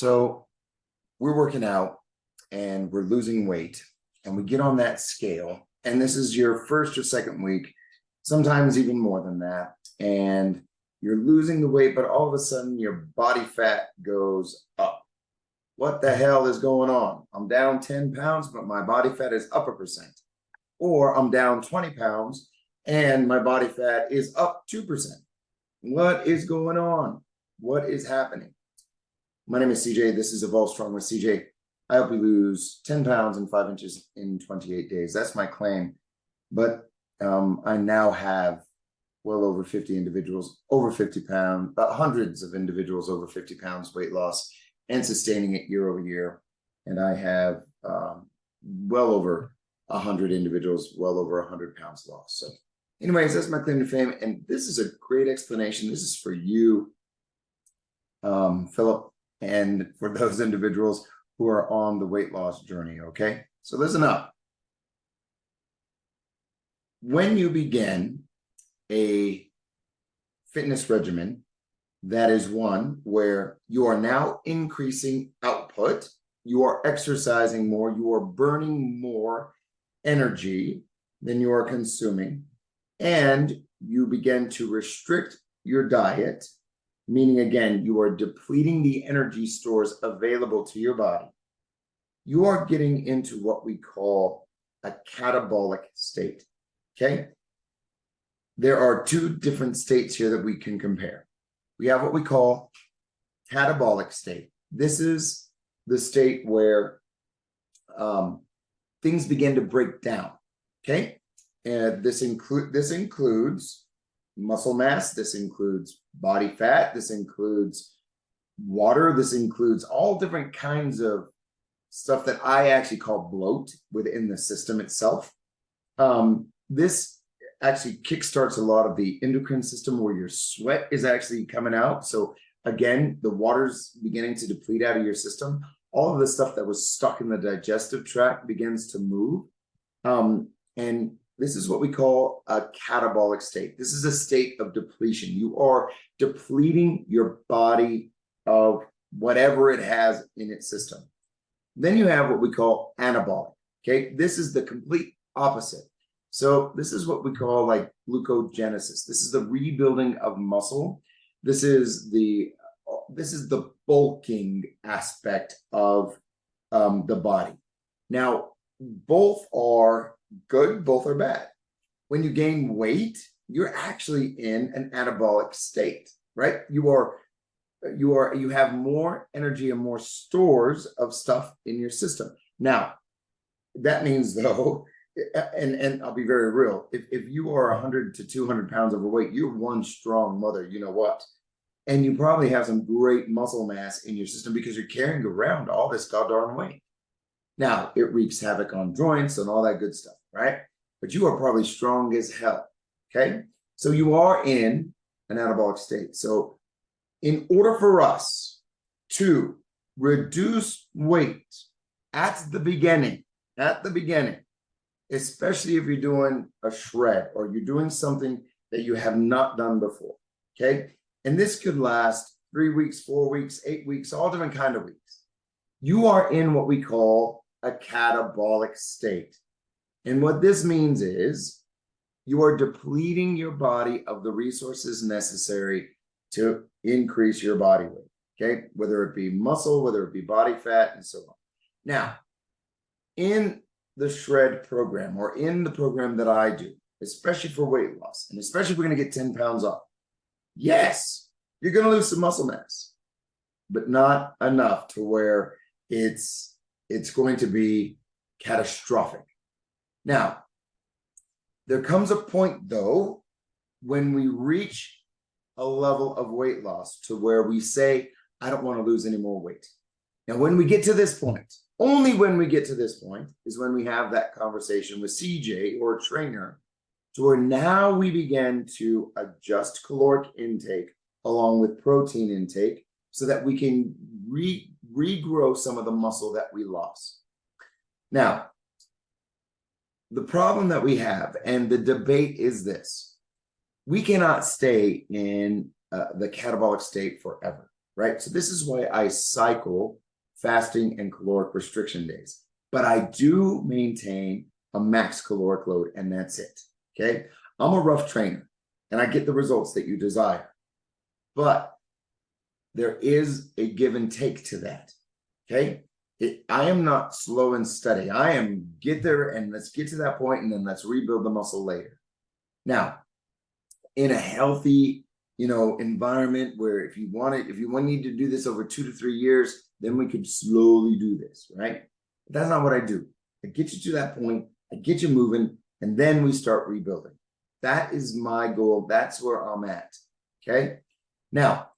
So we're working out and we're losing weight, and we get on that scale, and this is your first or second week, sometimes even more than that, and you're losing the weight, but all of a sudden your body fat goes up. What the hell is going on? I'm down 10 pounds, but my body fat is up 1%. Or I'm down 20 pounds and my body fat is up 2%. What is going on? What is happening? My name is CJ. This is Evolve Strong with CJ. I hope you lose 10 pounds and 5 inches in 28 days. That's my claim. But I now have well over 50 individuals over 50 pounds, hundreds of individuals over 50 pounds weight loss and sustaining it year over year. And I have well over 100 individuals, well over 100 pounds lost. So anyways, that's my claim to fame. And this is a great explanation. This is for you, Philip, and for those individuals who are on the weight loss journey, okay? So listen up. When you begin a fitness regimen, that is one where you are now increasing output, you are exercising more, you are burning more energy than you are consuming, and you begin to restrict your diet, meaning again, you are depleting the energy stores available to your body. You are getting into what we call a catabolic state, okay? There are two different states here that we can compare. We have what we call catabolic state. This is the state where things begin to break down, okay? And this includes muscle mass, this includes body fat, this includes water, this includes all different kinds of stuff that I actually call bloat within the system itself. This actually kickstarts a lot of the endocrine system where your sweat is actually coming out. So again, the water's beginning to deplete out of your system. All of the stuff that was stuck in the digestive tract begins to move. And this is what we call a catabolic state. This is a state of depletion. You are depleting your body of whatever it has in its system. Then you have what we call anabolic, okay? This is the complete opposite. So this is what we call like glucogenesis. This is the rebuilding of muscle. This is the bulking aspect of the body. Now, both are good, both are bad. When you gain weight, you're actually in an anabolic state, right? You have more energy and more stores of stuff in your system. Now, that means though, and I'll be very real, if you are 100 to 200 pounds overweight, you're one strong mother, you know what? And you probably have some great muscle mass in your system because you're carrying around all this goddamn weight. Now, it wreaks havoc on joints and all that good stuff, right? But you are probably strong as hell, okay? So you are in an anabolic state. So in order for us to reduce weight at the beginning, especially if you're doing a shred or you're doing something that you have not done before, okay? And this could last 3 weeks, 4 weeks, 8 weeks, all different kind of weeks. You are in what we call a catabolic state. And what this means is you are depleting your body of the resources necessary to increase your body weight, okay? Whether it be muscle, whether it be body fat, and so on. Now, in the shred program or in the program that I do, especially for weight loss, and especially if we're going to get 10 pounds off, yes, you're going to lose some muscle mass, but not enough to where it's going to be catastrophic. Now, there comes a point though when we reach a level of weight loss to where we say, I don't want to lose any more weight. Now, when we get to this point, only when we get to this point is when we have that conversation with CJ or a trainer to where now we begin to adjust caloric intake along with protein intake so that we can regrow some of the muscle that we lost. Now, the problem that we have and the debate is this: we cannot stay in the catabolic state forever. right? So this is why I cycle fasting and caloric restriction days. But I do maintain a max caloric load, and that's it. Okay. I'm a rough trainer and I get the results that you desire. But there is a give and take to that. Okay. I am not slow and steady. I am get there and let's get to that point and then let's rebuild the muscle later. Now, in a healthy, environment where if you need to do this over 2 to 3 years, then we could slowly do this, right? But that's not what I do. I get you to that point, I get you moving, and then we start rebuilding. That is my goal. That's where I'm at. Okay. Now,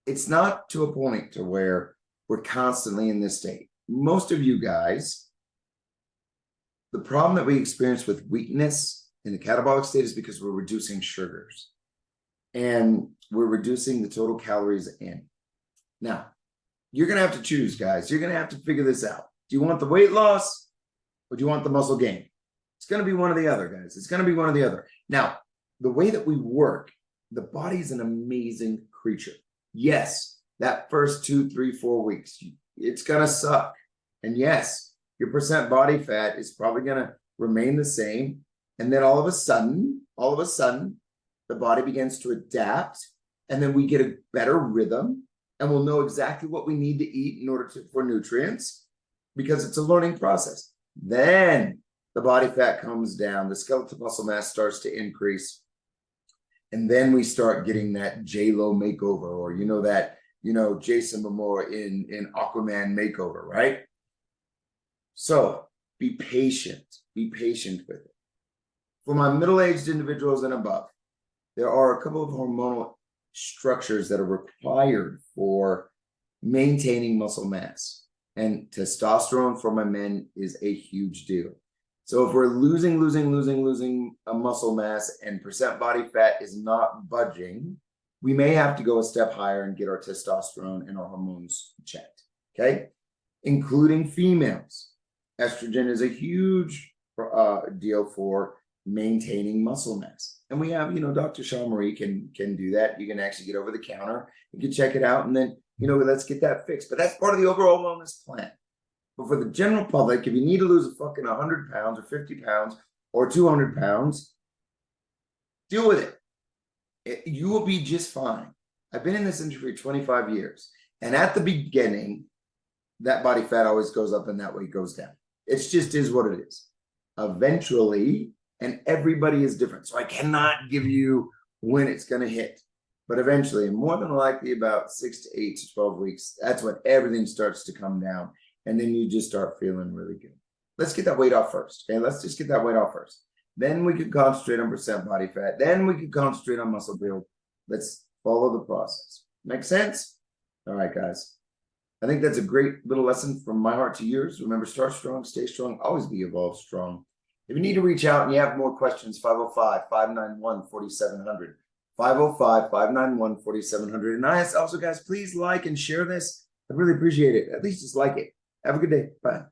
it's not to a point to where we're constantly in this state. Most of you guys, the problem that we experience with weakness in the catabolic state is because we're reducing sugars and we're reducing the total calories in. Now, you're going to have to choose, guys. You're going to have to figure this out. Do you want the weight loss or do you want the muscle gain? It's going to be one or the other, guys. It's going to be one or the other. Now, the way that we work, the body is an amazing creature. Yes, that first 2, 3, 4 weeks, it's going to suck. And yes, your percent body fat is probably going to remain the same. And then all of a sudden, the body begins to adapt. And then we get a better rhythm. And we'll know exactly what we need to eat in order for nutrients, because it's a learning process. Then the body fat comes down, the skeletal muscle mass starts to increase. And then we start getting that J-Lo makeover, or Jason Momoa in Aquaman makeover, right? So be patient with it. For my middle-aged individuals and above, there are a couple of hormonal structures that are required for maintaining muscle mass. And testosterone for my men is a huge deal. So if we're losing a muscle mass and percent body fat is not budging, we may have to go a step higher and get our testosterone and our hormones checked, okay? Including females. Estrogen is a huge deal for maintaining muscle mass. And we have, Dr. Sean Marie can do that. You can actually get over the counter, you can check it out, and then, let's get that fixed. But that's part of the overall wellness plan. But for the general public, if you need to lose a fucking 100 pounds or 50 pounds or 200 pounds, deal with it. You will be just fine. I've been in this industry for 25 years. And at the beginning, that body fat always goes up and that weight goes down. It just is what it is. Eventually, and everybody is different. So I cannot give you when it's going to hit. But eventually, and more than likely about 6 to 8 to 12 weeks, that's when everything starts to come down. And then you just start feeling really good. Let's get that weight off first. Okay, let's just get that weight off first. Then we could concentrate on percent body fat. Then we could concentrate on muscle build. Let's follow the process. Make sense? All right, guys. I think that's a great little lesson from my heart to yours. Remember, start strong, stay strong, always be evolved strong. If you need to reach out and you have more questions, 505-591-4700. 505-591-4700. And I also, guys, please like and share this. I really appreciate it. At least just like it. Have a good day. Bye.